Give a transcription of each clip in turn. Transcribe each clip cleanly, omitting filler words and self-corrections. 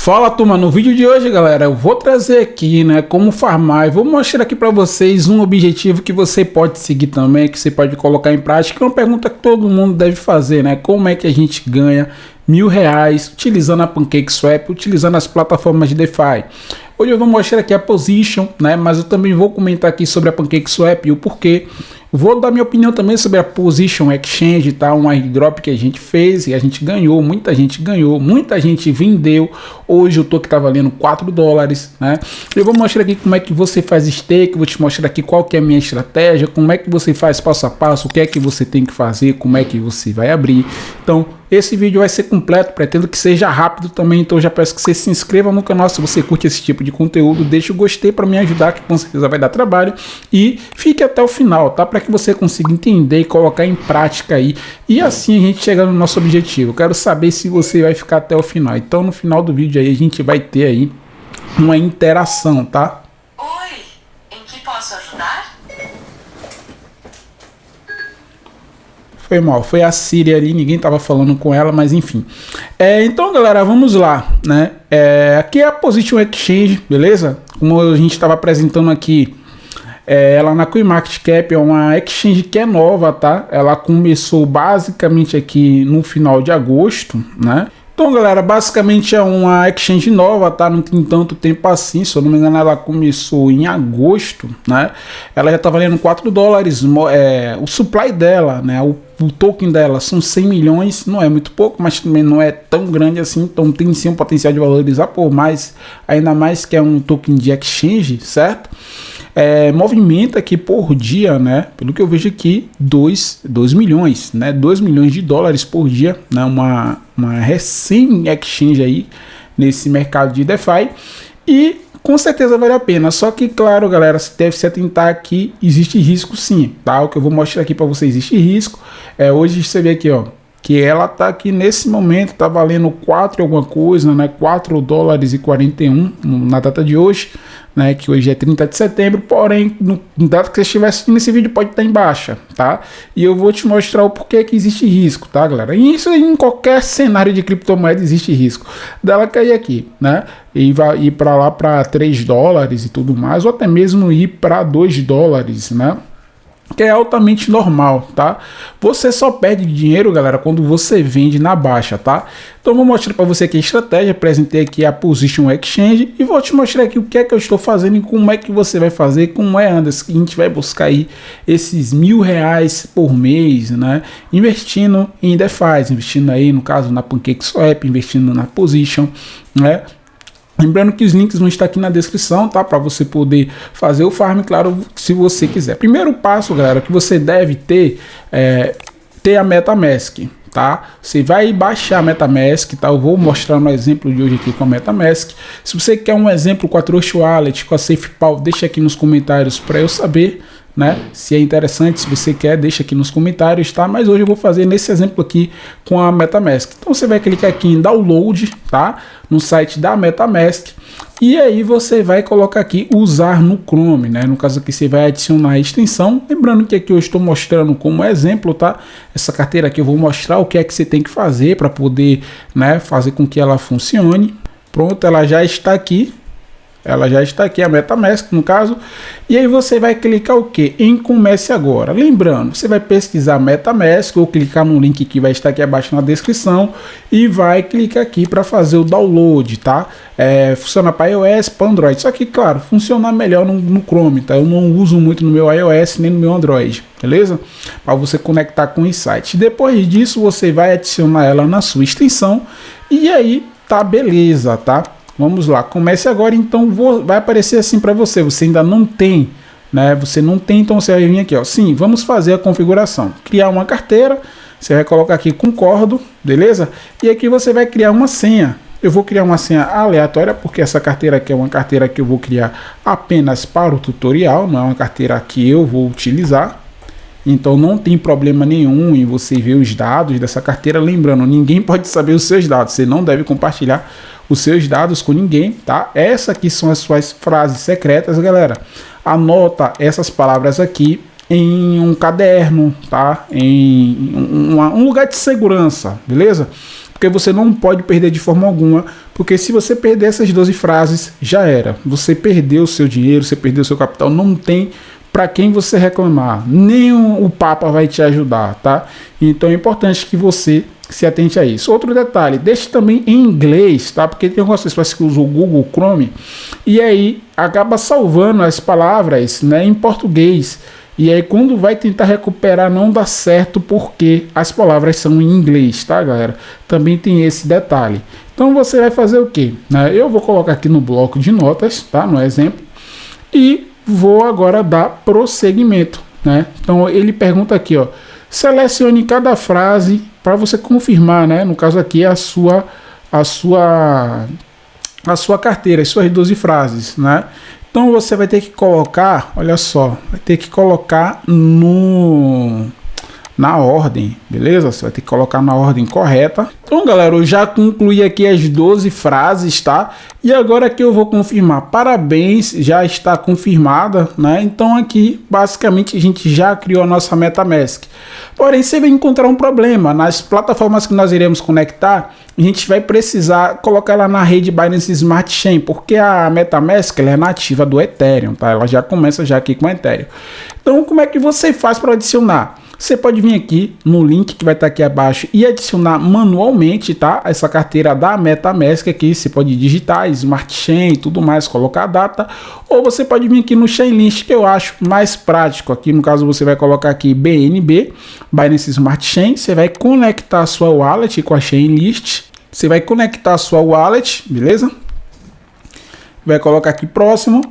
Fala turma, no vídeo de hoje galera eu vou trazer aqui como farmar e vou mostrar aqui para vocês um objetivo que você pode seguir também, que você pode colocar em prática. É uma pergunta que todo mundo deve fazer, como é que a gente ganha R$1.000 utilizando a PancakeSwap, utilizando as plataformas de DeFi. Hoje eu vou mostrar aqui a Position, mas eu também vou comentar aqui sobre a PancakeSwap e o porquê. Vou dar minha opinião também sobre a Position Exchange, tá? Um airdrop que a gente fez e a gente ganhou, muita gente vendeu. Hoje o token tá valendo $4, Eu vou mostrar aqui como é que você faz stake, vou te mostrar aqui qual que é a minha estratégia, como é que você faz passo a passo, o que é que você tem que fazer, como é que você vai abrir. Então, esse vídeo vai ser completo, pretendo que seja rápido também, então já peço que você se inscreva no canal se você curte esse tipo de conteúdo, deixa o gostei para me ajudar, que com certeza vai dar trabalho, e fique até o final, tá? Para que você consiga entender e colocar em prática aí, e assim a gente chega no nosso objetivo. Eu quero saber se você vai ficar até o final, então no final do vídeo aí a gente vai ter aí uma interação, tá? Oi, em que posso ajudar? Foi mal, foi a Siri ali, ninguém tava falando com ela, mas enfim. Então galera, vamos lá, aqui é a Position Exchange, beleza? Como a gente estava apresentando aqui, ela na CoinMarketCap é uma exchange que é nova, tá? Ela começou basicamente aqui no final de agosto, Então galera, basicamente é uma exchange nova, tá? Não tem tanto tempo assim, se eu não me engano ela começou em agosto, Ela já tá valendo $4, o supply dela, o token dela são 100 milhões, não é muito pouco, mas também não é tão grande assim, então tem sim um potencial de valorizar por mais, ainda mais que é um token de exchange, certo? Movimenta aqui por dia, pelo que eu vejo aqui, 2 milhões, $2 milhões por dia, uma recém-exchange aí nesse mercado de DeFi, e com certeza vale a pena. Só que, claro, galera, você deve se atentar que existe risco sim, tá? O que eu vou mostrar aqui para você, existe risco. Hoje você vê aqui, ó, que ela tá aqui nesse momento, tá valendo 4 alguma coisa, $4,41 na data de hoje, que hoje é 30 de setembro, porém, no data que você estiver assistindo esse vídeo pode estar em baixa, tá? E eu vou te mostrar o porquê que existe risco, tá, galera? E isso em qualquer cenário de criptomoeda existe risco dela cair aqui, e vai ir para lá para $3 e tudo mais, ou até mesmo ir para $2, que é altamente normal, tá? Você só perde dinheiro, galera, quando você vende na baixa, tá? Então vou mostrar para você aqui a estratégia, apresentei aqui a Position Exchange e vou te mostrar aqui o que é que eu estou fazendo e como é que você vai fazer, como Anderson, que a gente vai buscar aí esses R$1.000 por mês, investindo em DeFi, investindo aí, no caso, na PancakeSwap, investindo na Position, Lembrando que os links vão estar aqui na descrição, tá? Para você poder fazer o farm, claro, se você quiser. Primeiro passo, galera, que você deve ter ter a MetaMask, tá? Você vai baixar a MetaMask, tá? Eu vou mostrar um exemplo de hoje aqui com a MetaMask. Se você quer um exemplo com a Trust Wallet, com a SafePal, deixa aqui nos comentários para eu saber, se é interessante, se você quer, deixa aqui nos comentários, tá? Mas hoje eu vou fazer nesse exemplo aqui com a MetaMask. Então você vai clicar aqui em download, tá? No site da MetaMask, e aí você vai colocar aqui usar no Chrome, No caso aqui você vai adicionar a extensão, lembrando que aqui eu estou mostrando como exemplo, tá? Essa carteira aqui eu vou mostrar o que é que você tem que fazer para poder, fazer com que ela funcione. Pronto, ela já está aqui. Ela já está aqui, a MetaMask no caso, e aí você vai clicar o que? Em Comece Agora. Lembrando, você vai pesquisar MetaMask ou clicar no link que vai estar aqui abaixo na descrição e vai clicar aqui para fazer o download, tá? Funciona para iOS, para Android, só que claro, funciona melhor no Chrome, tá? Eu não uso muito no meu iOS nem no meu Android, beleza? Para você conectar com o Insight. Depois disso você vai adicionar ela na sua extensão e aí tá beleza, tá? Vamos lá, comece agora, então vai aparecer assim para você, você ainda não tem, Você não tem, então você vai vir aqui, ó. Sim, vamos fazer a configuração. Criar uma carteira, você vai colocar aqui concordo, beleza? E aqui você vai criar uma senha. Eu vou criar uma senha aleatória, porque essa carteira aqui é uma carteira que eu vou criar apenas para o tutorial, não é uma carteira que eu vou utilizar. Então não tem problema nenhum em você ver os dados dessa carteira. Lembrando, ninguém pode saber os seus dados, você não deve compartilhar os seus dados com ninguém, tá? Essas aqui são as suas frases secretas, galera. Anota essas palavras aqui em um caderno, tá? Em um lugar de segurança, beleza? Porque você não pode perder de forma alguma, Porque se você perder essas 12 frases, já era. Você perdeu o seu dinheiro, você perdeu o seu capital, não tem para quem você reclamar. Nem o Papa vai te ajudar, tá? Então é importante que você se atente a isso. Outro detalhe, deixe também em inglês, tá? Porque tem algumas pessoas que usam o Google Chrome e aí acaba salvando as palavras, né, em português. E aí quando vai tentar recuperar não dá certo porque as palavras são em inglês, tá, galera? Também tem esse detalhe. Então você vai fazer o quê? Eu vou colocar aqui no bloco de notas, tá? No exemplo. E vou agora dar prosseguimento, né? Então ele pergunta aqui, ó, selecione cada frase para você confirmar, né? No caso aqui a sua carteira, as suas 12 frases, né? Então você vai ter que colocar, olha só, vai ter que colocar na ordem, beleza? Você vai ter que colocar na ordem correta. Então, galera, eu já concluí aqui as 12 frases, tá? E agora que eu vou confirmar, parabéns, já está confirmada, né? Então aqui, basicamente, a gente já criou a nossa MetaMask. Porém, você vai encontrar um problema. Nas plataformas que nós iremos conectar, a gente vai precisar colocar ela na rede Binance Smart Chain, porque a MetaMask ela é nativa do Ethereum, tá? Ela já começa já aqui com o Ethereum. Então, como é que você faz para adicionar? Você pode vir aqui no link que vai estar aqui abaixo e adicionar manualmente, tá? Essa carteira da MetaMask aqui, você pode digitar Smart Chain e tudo mais, colocar a data, ou você pode vir aqui no Chainlist, que eu acho mais prático. Aqui no caso você vai colocar aqui BNB, Binance Smart Chain, você vai conectar a sua wallet com a Chainlist, você vai conectar a sua wallet, beleza? Vai colocar aqui próximo.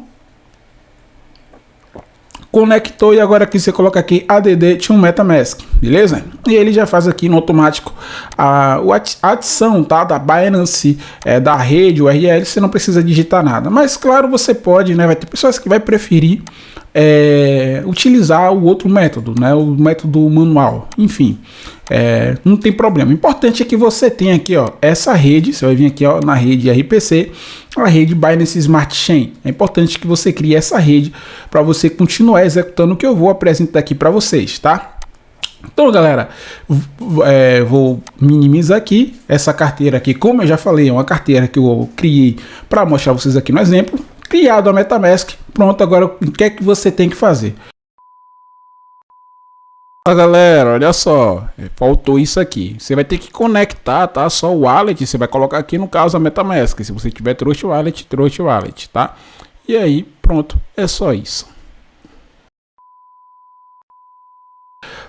Conectou e agora aqui você coloca aqui ADD to MetaMask, beleza? E ele já faz aqui no automático a adição, tá? Da Binance, da rede, URL, você não precisa digitar nada. Mas claro, você pode, né? Vai ter pessoas que vai preferir utilizar o outro método, né? O método manual, enfim. Não tem problema. O importante é que você tenha aqui, ó, essa rede. Você vai vir aqui, ó, na rede RPC, a rede Binance Smart Chain. É importante que você crie essa rede para você continuar executando o que eu vou apresentar aqui para vocês, tá? Então, galera, vou minimizar aqui essa carteira aqui. Como eu já falei, é uma carteira que eu criei para mostrar vocês aqui no exemplo. Criado a MetaMask. Pronto, agora o que é que você tem que fazer? Galera, olha só, faltou isso aqui. Você vai ter que conectar, tá? Só o wallet, você vai colocar aqui no caso a MetaMask. Se você tiver Trust Wallet, tá? E aí, pronto, é só isso.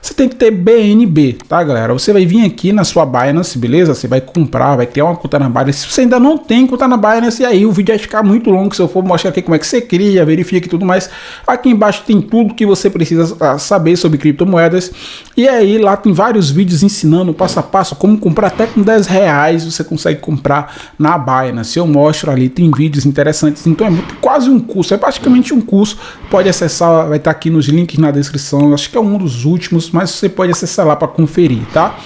Você tem que ter BNB, tá, galera? Você vai vir aqui na sua Binance, beleza? Você vai comprar, vai ter uma conta na Binance. Se você ainda não tem conta na Binance, aí o vídeo vai ficar muito longo. Se eu for mostrar aqui como é que você cria, verifica e tudo mais. Aqui embaixo tem tudo que você precisa saber sobre criptomoedas. E aí lá tem vários vídeos ensinando passo a passo como comprar. Até com 10 reais você consegue comprar na Binance. Eu mostro ali, tem vídeos interessantes. Então é quase um curso, é praticamente um curso. Pode acessar, vai estar aqui nos links na descrição. Acho que é um dos últimos, mas você pode acessar lá para conferir, tá?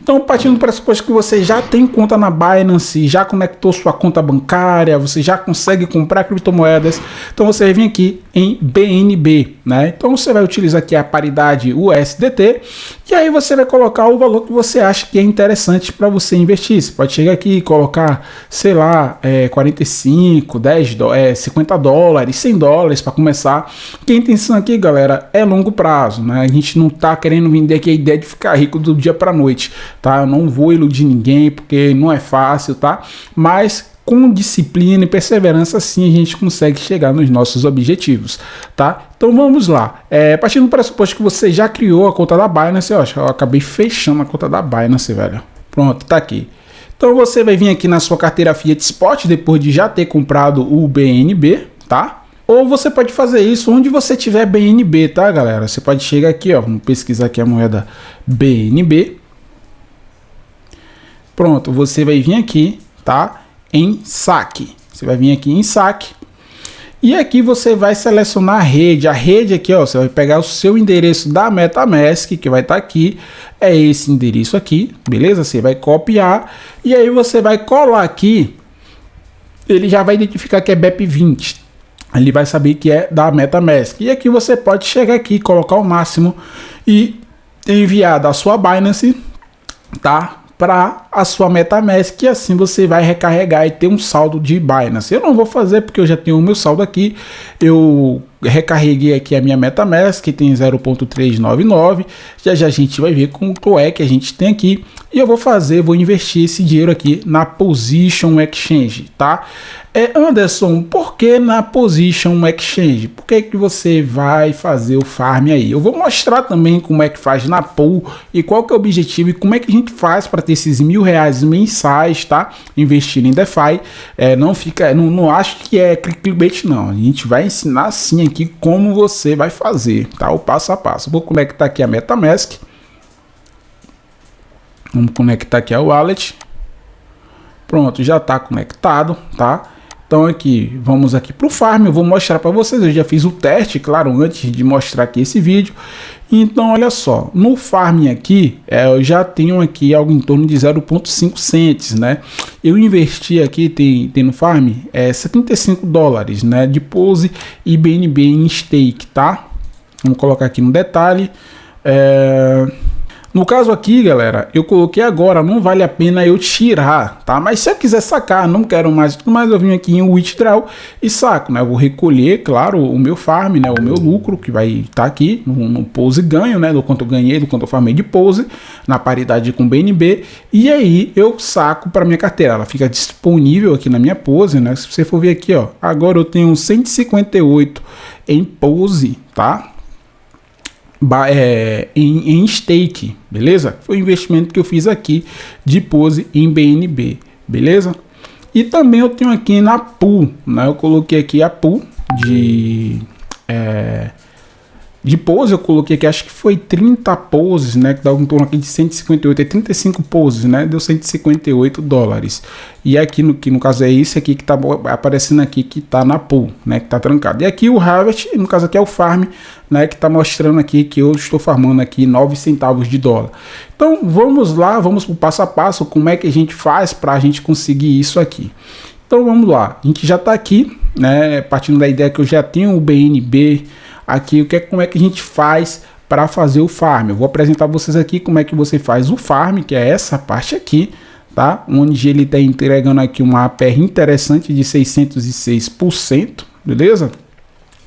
Então, partindo do pressuposto que você já tem conta na Binance, já conectou sua conta bancária, você já consegue comprar criptomoedas, então você vai vir aqui em BNB, né? Então você vai utilizar aqui a paridade USDT e aí você vai colocar o valor que você acha que é interessante para você investir. Você pode chegar aqui e colocar, sei lá, 45, 10, 50 dólares, 100 dólares para começar. Que a intenção aqui, galera, é longo prazo, né? A gente não tá querendo vender aqui a ideia de ficar rico do dia para noite, tá? Eu não vou iludir ninguém porque não é fácil, tá? Mas com disciplina e perseverança, sim, a gente consegue chegar nos nossos objetivos, tá? Então vamos lá. Partindo do pressuposto que você já criou a conta da Binance, eu acabei fechando a conta da Binance, velho. Pronto, tá aqui. Então você vai vir aqui na sua carteira Fiat Spot depois de já ter comprado o BNB, tá? Ou você pode fazer isso onde você tiver BNB, tá, galera? Você pode chegar aqui, ó, vamos pesquisar aqui a moeda BNB. Pronto, você vai vir aqui, tá? Em saque. Você vai vir aqui em saque. E aqui você vai selecionar a rede. A rede aqui, ó, você vai pegar o seu endereço da MetaMask, que vai estar aqui. É esse endereço aqui, beleza? Você vai copiar e aí você vai colar aqui. Ele já vai identificar que é BEP20. Ele vai saber que é da MetaMask. E aqui você pode chegar aqui, colocar o máximo e enviar da sua Binance, tá? Para a sua MetaMask, e assim você vai recarregar e ter um saldo de Binance. Eu não vou fazer porque eu já tenho o meu saldo aqui, eu recarreguei aqui a minha MetaMask, que tem 0.399, já a gente vai ver quanto é que a gente tem aqui, e eu vou investir esse dinheiro aqui na Position Exchange, tá? Anderson, por que na Position Exchange? Por que você vai fazer o farm aí? Eu vou mostrar também como é que faz na Pool e qual que é o objetivo e como é que a gente faz para ter esses R$1.000 mensais, tá? Investindo em DeFi. Não acho que é clickbait não. A gente vai ensinar sim aqui como você vai fazer, tá? O passo a passo. Vou conectar aqui a MetaMask. Vamos conectar aqui a wallet. Pronto, já está conectado, tá? Então aqui, vamos aqui para o farm, eu vou mostrar para vocês, eu já fiz o teste, claro, antes de mostrar aqui esse vídeo. Então olha só, no farm aqui, eu já tenho aqui algo em torno de 0.5 cents, né? Eu investi aqui, tem no farm, $75, né? De Pose e BNB em stake, tá? Vamos colocar aqui no detalhe. No caso aqui, galera, eu coloquei agora, não vale a pena eu tirar, tá? Mas se eu quiser sacar, não quero mais, mas eu vim aqui em Withdraw e saco, né? Eu vou recolher, claro, o meu farm, né? O meu lucro que vai estar aqui no Pose ganho, né? Do quanto eu ganhei, do quanto eu farmei de Pose, na paridade com BNB. E aí eu saco para minha carteira, ela fica disponível aqui na minha Pose, né? Se você for ver aqui, ó, agora eu tenho 158 em Pose, tá? Em stake, beleza? Foi o investimento que eu fiz aqui de Pose em BNB, beleza? E também eu tenho aqui na Pool, né? Eu coloquei aqui a Pool de Pose, eu coloquei aqui, acho que foi 30 poses, né? Que dá um torno aqui de 158, 35 poses, né? Deu $158. E aqui no caso é esse aqui que tá aparecendo aqui, que tá na Pool, né? Que tá trancado. E aqui o Harvest, no caso aqui é o Farm, né? Que tá mostrando aqui que eu estou farmando aqui 9 centavos de dólar. Então vamos lá, vamos pro passo a passo, como é que a gente faz para a gente conseguir isso aqui. Então vamos lá, a gente já tá aqui, né? Partindo da ideia que eu já tenho o BNB aqui, como é que a gente faz para fazer o farm. Eu vou apresentar vocês aqui como é que você faz o farm, que é essa parte aqui, tá? Onde ele está entregando aqui uma APR interessante de 606%, beleza?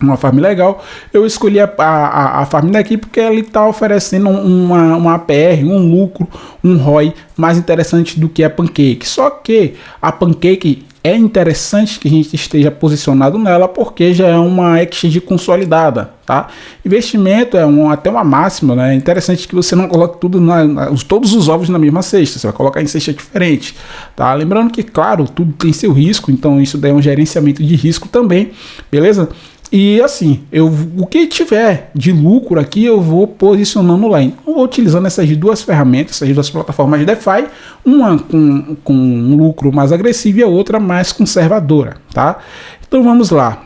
Uma farm legal. Eu escolhi a farm daqui porque ele está oferecendo uma APR, um lucro, um ROI mais interessante do que a Pancake. Só que a Pancake é interessante que a gente esteja posicionado nela porque já é uma exchange consolidada, tá? Investimento é até uma máxima, né? É interessante que você não coloque todos os ovos na mesma cesta, você vai colocar em cesta diferente, tá? Lembrando que, claro, tudo tem seu risco, então isso daí é um gerenciamento de risco também, beleza? E assim, o que tiver de lucro aqui, eu vou posicionando lá. Então, eu vou utilizando essas duas ferramentas, essas duas plataformas de DeFi, uma com um lucro mais agressivo e a outra mais conservadora, tá? Então vamos lá.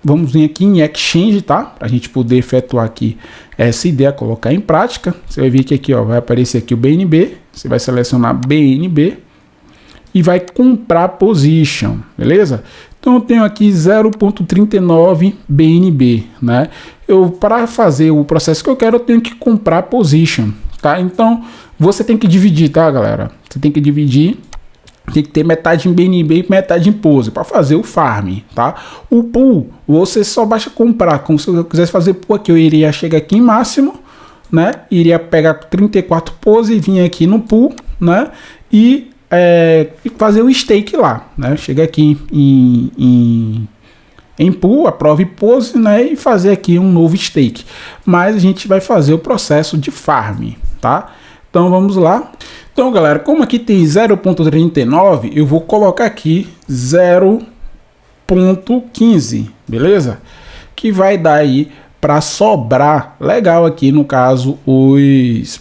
Vamos vir aqui em Exchange, tá? Para a gente poder efetuar aqui essa ideia, colocar em prática. Você vai ver que aqui, ó, vai aparecer aqui o BNB. Você vai selecionar BNB e vai comprar position, beleza? Então eu tenho aqui 0.39 BNB, né? Para fazer o processo que eu quero, eu tenho que comprar position, tá? Então você tem que dividir, tá, galera? Você tem que dividir, tem que ter metade em BNB e metade em Pose para fazer o farm, tá? O pool, você só basta comprar. Como se eu quisesse fazer pool aqui, eu iria chegar aqui em máximo, né? Iria pegar 34 Pose e vir aqui no pool, né? E fazer o stake lá, né? Chega aqui em pool, aprove Pose, né? E fazer aqui um novo stake. Mas a gente vai fazer o processo de farm, tá? Então vamos lá. Então, galera, como aqui tem 0.39, eu vou colocar aqui 0.15, beleza? Que vai dar aí para sobrar legal aqui, no caso,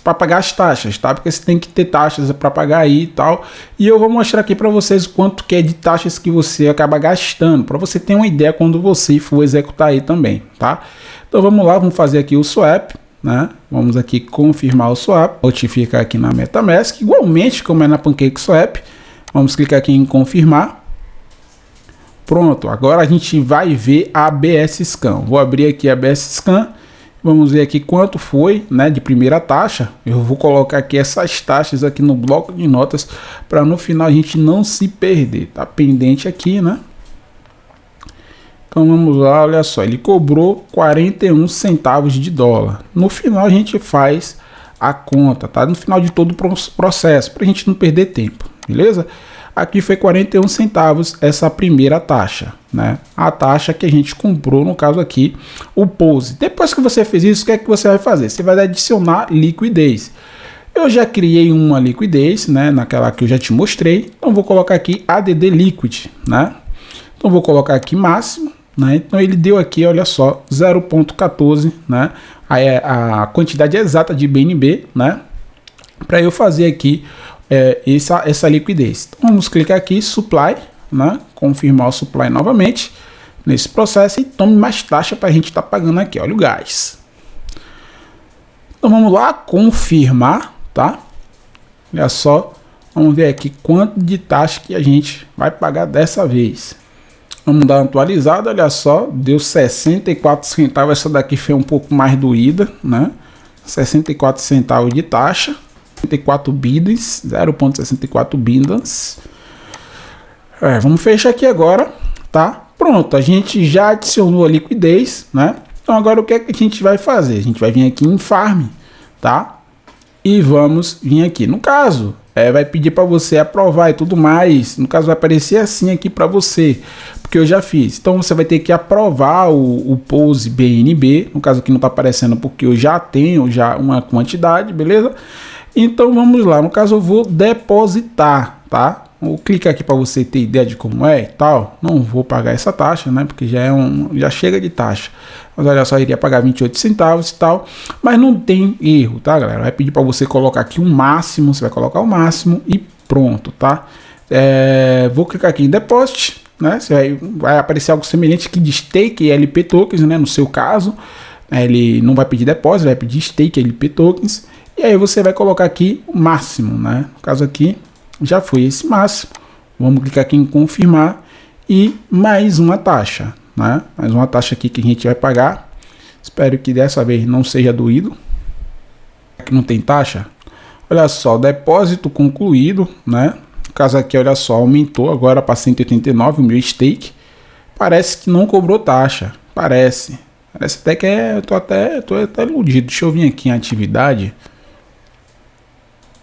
para pagar as taxas, tá? Porque você tem que ter taxas para pagar aí e tal. E eu vou mostrar aqui para vocês quanto que é de taxas que você acaba gastando, para você ter uma ideia quando você for executar aí também, tá? Então vamos lá, vamos fazer aqui o swap, né? Vamos aqui confirmar o swap, notificar aqui na MetaMask, igualmente como é na PancakeSwap. Vamos clicar aqui em confirmar. Pronto, agora a gente vai ver a ABS Scan. Vou abrir aqui a ABS Scan Vamos ver aqui quanto foi, né, de primeira taxa. Eu vou colocar aqui essas taxas aqui no bloco de notas para no final a gente não se perder. Tá pendente aqui, né? Então vamos lá, olha só, ele cobrou 41 centavos de dólar. No final a gente faz a conta, tá? No final de todo o processo, para a gente não perder tempo, beleza? Aqui foi 41 centavos essa primeira taxa, né? A taxa que a gente comprou, no caso aqui, o Pose. Depois que você fez isso, o que é que você vai fazer? Você vai adicionar liquidez. Eu já criei uma liquidez, né? Naquela que eu já te mostrei. Então vou colocar aqui ADD Liquid, né? Então vou colocar aqui máximo, né? Então ele deu aqui, olha só, 0,14, né? A quantidade exata de BNB, né? Para eu fazer aqui essa liquidez. Então vamos clicar aqui, supply, né? Confirmar o supply novamente nesse processo e tome mais taxa para a gente estar pagando aqui, olha o gás. Então vamos lá, confirmar, tá? Olha só, vamos ver aqui quanto de taxa que a gente vai pagar dessa vez. Vamos dar uma atualizada, olha só, deu 64 centavos, essa daqui foi um pouco mais doída, né? 64 centavos de taxa, 64 bidens, 0,64 bidens. Vamos fechar aqui agora, tá? Pronto, a gente já adicionou a liquidez, né? Então agora o que é que a gente vai fazer? A gente vai vir aqui em Farm, tá? E vamos vir aqui, no caso, vai pedir para você aprovar e tudo mais. No caso vai aparecer assim aqui para você, porque eu já fiz. Então você vai ter que aprovar o Pose BNB. No caso aqui não está aparecendo porque eu já tenho uma quantidade, beleza? Então vamos lá. No caso eu vou depositar, tá? Vou clicar aqui para você ter ideia de como é e tal. Não vou pagar essa taxa, né? Porque já chega de taxa. Mas olha só, iria pagar 28 centavos e tal. Mas não tem erro, tá, galera? Vai pedir para você colocar aqui um máximo. Você vai colocar o máximo e pronto, tá? Vou clicar aqui em Deposit, né? Vai aparecer algo semelhante aqui de Stake e LP Tokens, né? No seu caso, ele não vai pedir depósito, vai pedir Stake e LP Tokens. E aí você vai colocar aqui o máximo, né? No caso aqui, já foi esse máximo. Vamos clicar aqui em confirmar e mais uma taxa, né? Mais uma taxa aqui que a gente vai pagar. Espero que dessa vez não seja doído. Aqui não tem taxa. Olha só, depósito concluído, né? No caso aqui, olha só, aumentou agora para 189 o meu stake. Parece que não cobrou taxa. Parece até que tô até iludido. Deixa eu vir aqui em atividade.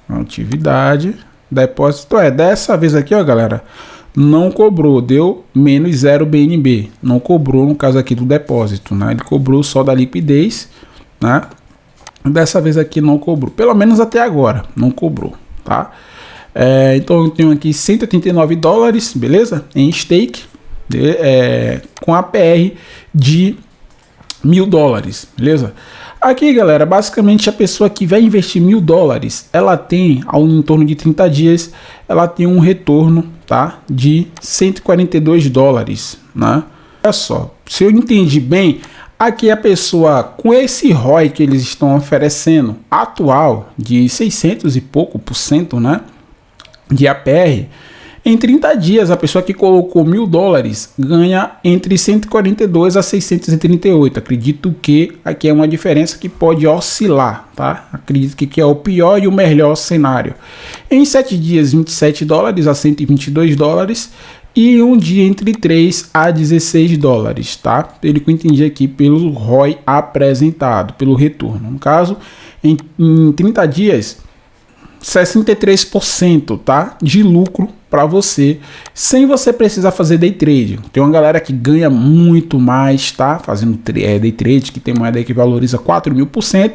Atividade, depósito, dessa vez aqui, ó, galera, não cobrou, deu menos 0 BNB, não cobrou no caso aqui do depósito, né? Ele cobrou só da liquidez, né? Dessa vez aqui não cobrou, pelo menos até agora, não cobrou, tá? Então eu tenho aqui 189 dólares, beleza? Em stake, com APR de 1.000 dólares, beleza? Aqui, galera, basicamente a pessoa que vai investir 1.000 dólares, ela tem, em torno de 30 dias, ela tem um retorno, tá, de 142 dólares, né? Olha só, se eu entendi bem, aqui a pessoa com esse ROI que eles estão oferecendo, atual, de 600 e pouco por cento, né, de APR, em 30 dias, a pessoa que colocou 1.000 dólares ganha entre 142 a 638. Acredito que aqui é uma diferença que pode oscilar, tá? Acredito que aqui é o pior e o melhor cenário. Em 7 dias, 27 dólares a 122 dólares. E um dia entre 3 a 16 dólares, tá? Pelo que eu entendi aqui, pelo ROI apresentado, pelo retorno. No caso, em 30 dias, 63%, tá? De lucro para você, sem você precisar fazer day trade. Tem uma galera que ganha muito mais, tá? Fazendo day trade, que tem moeda aí que valoriza 4.000%.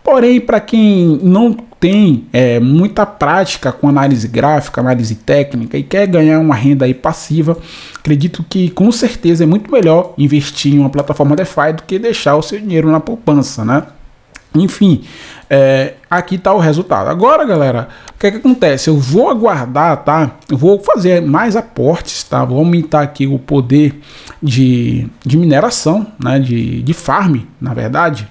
Porém, para quem não tem muita prática com análise gráfica, análise técnica e quer ganhar uma renda aí passiva, acredito que com certeza é muito melhor investir em uma plataforma DeFi do que deixar o seu dinheiro na poupança, né? Enfim, aqui está o resultado. Agora, galera, o que acontece? Eu vou aguardar, tá? Eu vou fazer mais aportes, tá? Vou aumentar aqui o poder de mineração, né? De farm, na verdade.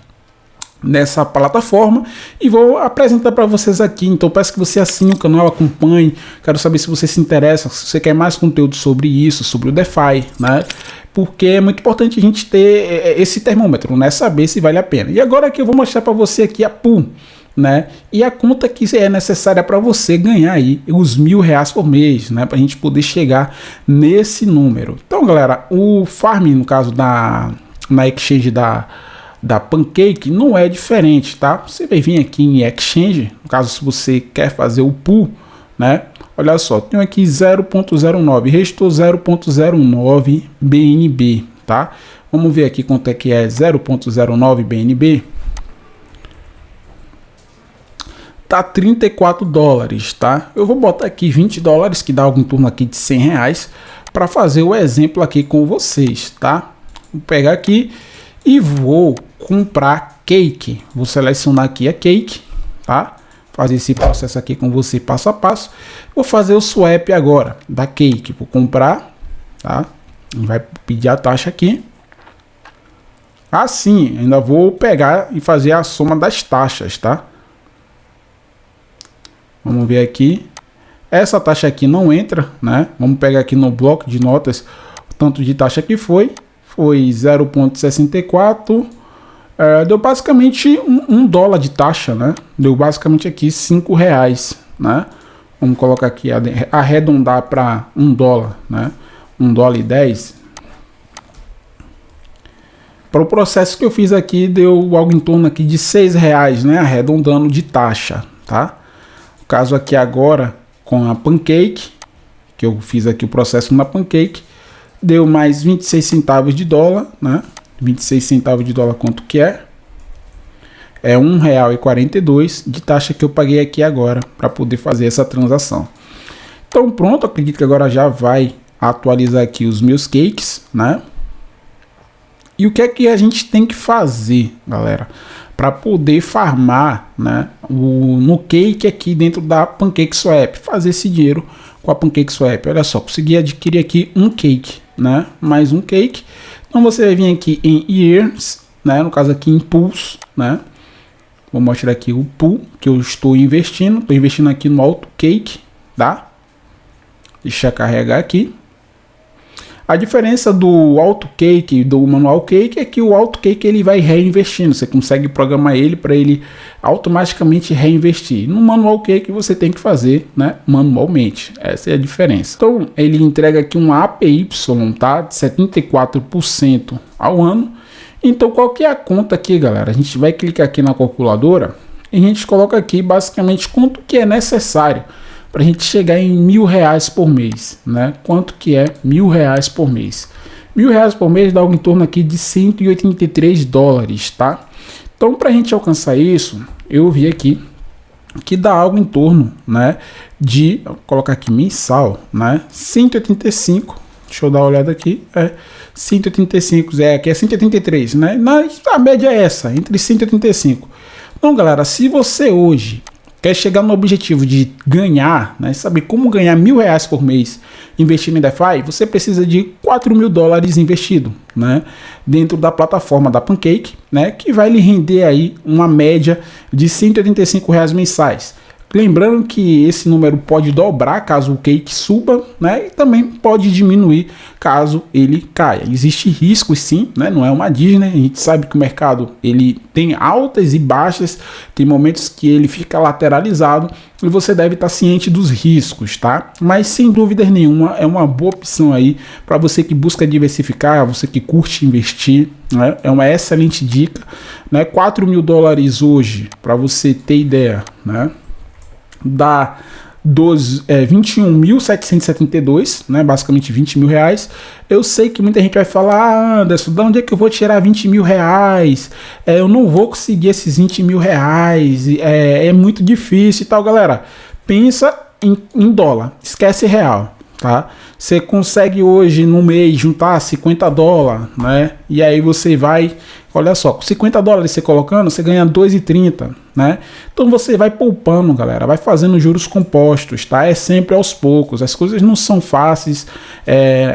nessa plataforma e vou apresentar para vocês aqui. Então peço que você assine o canal, acompanhe. Quero saber se você se interessa, se você quer mais conteúdo sobre isso, sobre o DeFi, né? Porque é muito importante a gente ter esse termômetro, né? Saber se vale a pena. E agora que eu vou mostrar para você aqui a pool, né? E a conta que é necessária para você ganhar aí os R$1.000 por mês, né? Para a gente poder chegar nesse número. Então, galera, o farm, no caso na exchange da Pancake, não é diferente, tá? Você vai vir aqui em exchange, no caso se você quer fazer o pool, né? Olha só, tenho aqui 0.09, restou 0.09 BNB, tá? Vamos ver aqui quanto é que é 0.09 BNB. Tá $34, tá? Eu vou botar aqui $20, que dá algo em torno aqui de R$100, para fazer o exemplo aqui com vocês, tá? Vou pegar aqui e vou comprar Cake. Vou selecionar aqui a Cake, tá? Fazer esse processo aqui com você passo a passo. Vou fazer o swap agora da Cake. Vou comprar, tá? Vai pedir a taxa aqui. Assim, ainda vou pegar e fazer a soma das taxas, tá? Vamos ver aqui. Essa taxa aqui não entra, né? Vamos pegar aqui no bloco de notas o tanto de taxa que foi. Foi 0.64. Deu basicamente $1 de taxa, né? Deu basicamente aqui R$5, né? Vamos colocar aqui, arredondar para $1, né? $1,10. Para o processo que eu fiz aqui, deu algo em torno aqui de R$6, né? Arredondando de taxa, tá? O caso aqui agora com a Pancake, que eu fiz aqui o processo na Pancake, deu mais 26 centavos de dólar, né? 26 centavos de dólar quanto que é? É R$1,42 de taxa que eu paguei aqui agora para poder fazer essa transação. Então pronto, acredito que agora já vai atualizar aqui os meus cakes, né? E o que é que a gente tem que fazer, galera, para poder farmar, né, no cake aqui dentro da PancakeSwap, fazer esse dinheiro com a PancakeSwap? Olha só, consegui adquirir aqui um cake, né? Mais um cake. Então você vai vir aqui em Years, né? No caso aqui em Pools, né? Vou mostrar aqui o pool que eu estou investindo. Estou investindo aqui no Auto Cake, tá? Deixa eu carregar aqui. A diferença do Auto Cake e do Manual Cake é que o Auto Cake ele vai reinvestindo. Você consegue programar ele para ele automaticamente reinvestir. No Manual Cake você tem que fazer, né, manualmente. Essa é a diferença. Então ele entrega aqui um APY, tá? De 74% ao ano. Então qual que é a conta aqui, galera? A gente vai clicar aqui na calculadora e a gente coloca aqui basicamente quanto que é necessário para a gente chegar em R$1.000 por mês, né? Quanto que é R$1.000 por mês? R$1.000 por mês dá algo em torno aqui de $183, tá? Então, para a gente alcançar isso, eu vi aqui que dá algo em torno, né, de, vou colocar aqui mensal, né, 185. Deixa eu dar uma olhada aqui. 185, aqui é 183, né? A média é essa, entre 185. Então, galera, se você hoje quer chegar no objetivo de ganhar, né, saber como ganhar R$1.000 por mês investindo em DeFi, você precisa de $4.000 investido, né, dentro da plataforma da Pancake, né, que vai lhe render aí uma média de R$185 mensais. Lembrando que esse número pode dobrar caso o cake suba, né? E também pode diminuir caso ele caia. Existe riscos sim, né? Não é uma Disney. A gente sabe que o mercado ele tem altas e baixas, tem momentos que ele fica lateralizado e você deve estar ciente dos riscos, tá? Mas sem dúvida nenhuma é uma boa opção aí para você que busca diversificar, você que curte investir, né? É uma excelente dica, né? $4.000 hoje, para você ter ideia, né? Dá 21.772, né? Basicamente R$20.000. Eu sei que muita gente vai falar: Anderson, de onde é que eu vou tirar R$20.000? Eu não vou conseguir esses R$20.000, é muito difícil e tal. Galera, pensa em dólar, esquece real, tá? Você consegue hoje no mês juntar $50, né? E aí você vai, olha só, com $50 você colocando, você ganha 2,30, né? Então você vai poupando, galera, vai fazendo juros compostos, tá? É sempre aos poucos, as coisas não são fáceis,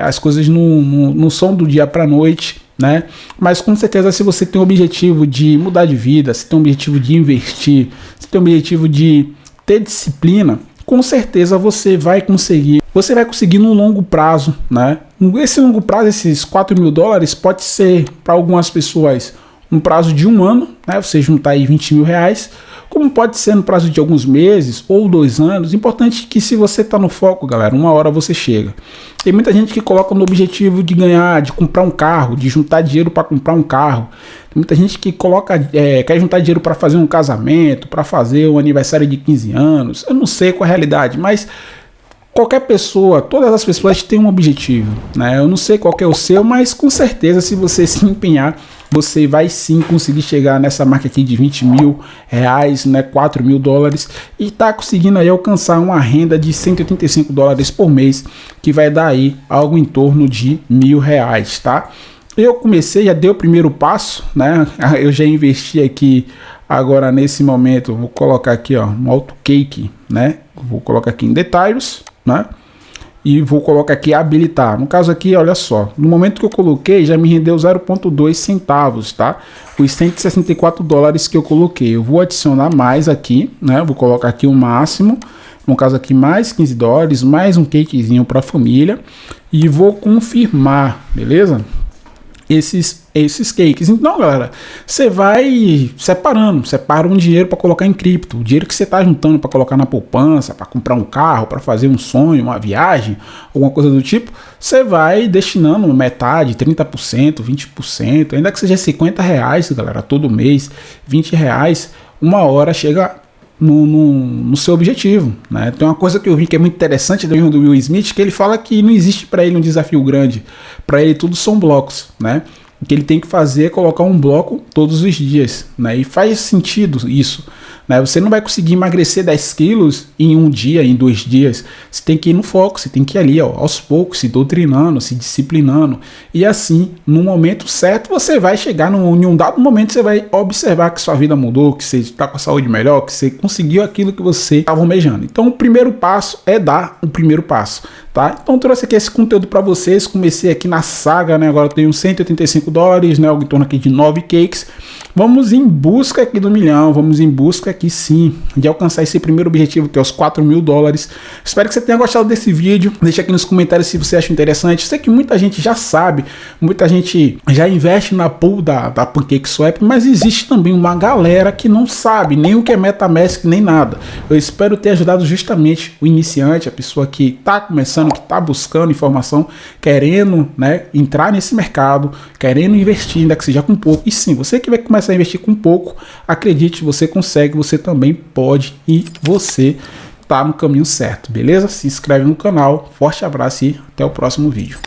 as coisas não são do dia para noite, né? Mas com certeza, se você tem o objetivo de mudar de vida, se tem o objetivo de investir, se tem o objetivo de ter disciplina, com certeza você vai conseguir no longo prazo, né? Esse longo prazo, esses $4.000 pode ser para algumas pessoas no prazo de um ano, né? Você juntar aí R$20.000, como pode ser no prazo de alguns meses ou 2 anos. Importante que, se você está no foco, galera, uma hora você chega. Tem muita gente que coloca no objetivo de ganhar, de comprar um carro, de juntar dinheiro para comprar um carro. Tem muita gente que quer juntar dinheiro para fazer um casamento, para fazer um aniversário de 15 anos. Eu não sei qual é a realidade, mas qualquer pessoa, todas as pessoas têm um objetivo, né? Eu não sei qual que é o seu, mas com certeza, se você se empenhar, você vai sim conseguir chegar nessa marca aqui de R$20.000, né? $4.000, e tá conseguindo aí alcançar uma renda de $185 por mês, que vai dar aí algo em torno de R$1.000, tá? Eu comecei, já dei o primeiro passo, né? Eu já investi aqui agora nesse momento. Vou colocar aqui, ó, um AutoCake, né? Vou colocar aqui em detalhes, né? E vou colocar aqui habilitar. No caso aqui, olha só, no momento que eu coloquei, já me rendeu 0,2 centavos, tá? Os $164 que eu coloquei. Eu vou adicionar mais aqui, né? Vou colocar aqui o máximo. No caso aqui, mais $15, mais um cakezinho para a família. E vou confirmar, beleza? Esses cakes. Então, galera, você vai separa um dinheiro para colocar em cripto, o dinheiro que você está juntando para colocar na poupança, para comprar um carro, para fazer um sonho, uma viagem, alguma coisa do tipo, você vai destinando metade, 30%, 20%, ainda que seja R$50, galera, todo mês, R$20, uma hora chega no seu objetivo, né? Tem uma coisa que eu vi que é muito interessante do Will Smith, que ele fala que não existe para ele um desafio grande, para ele tudo são blocos, né? O que ele tem que fazer é colocar um bloco todos os dias, né? E faz sentido isso, né? Você não vai conseguir emagrecer 10 quilos em um dia, em 2 dias. Você tem que ir no foco, você tem que ir ali, ó, aos poucos, se doutrinando, se disciplinando. E assim, no momento certo, você vai chegar em um dado momento, você vai observar que sua vida mudou, que você está com a saúde melhor, que você conseguiu aquilo que você estava almejando. Então, o primeiro passo é dar o primeiro passo, tá? Então, trouxe aqui esse conteúdo para vocês. Comecei aqui na saga, né? Agora eu tenho $185, né? Algo em torno aqui de 9 cakes. Vamos em busca aqui do milhão, vamos em busca aqui sim de alcançar esse primeiro objetivo, que é os $4.000. Espero que você tenha gostado desse vídeo. Deixa aqui nos comentários se você acha interessante. Eu sei que muita gente já sabe, muita gente já investe na pool da PancakeSwap, mas existe também uma galera que não sabe nem o que é MetaMask, nem nada. Eu espero ter ajudado justamente o iniciante, a pessoa que está começando, que está buscando informação, querendo, né, entrar nesse mercado, querendo investir, ainda que seja com pouco. E sim, você que vai começar a investir com pouco, acredite, você consegue, você também pode, e você tá no caminho certo, beleza? Se inscreve no canal, forte abraço e até o próximo vídeo.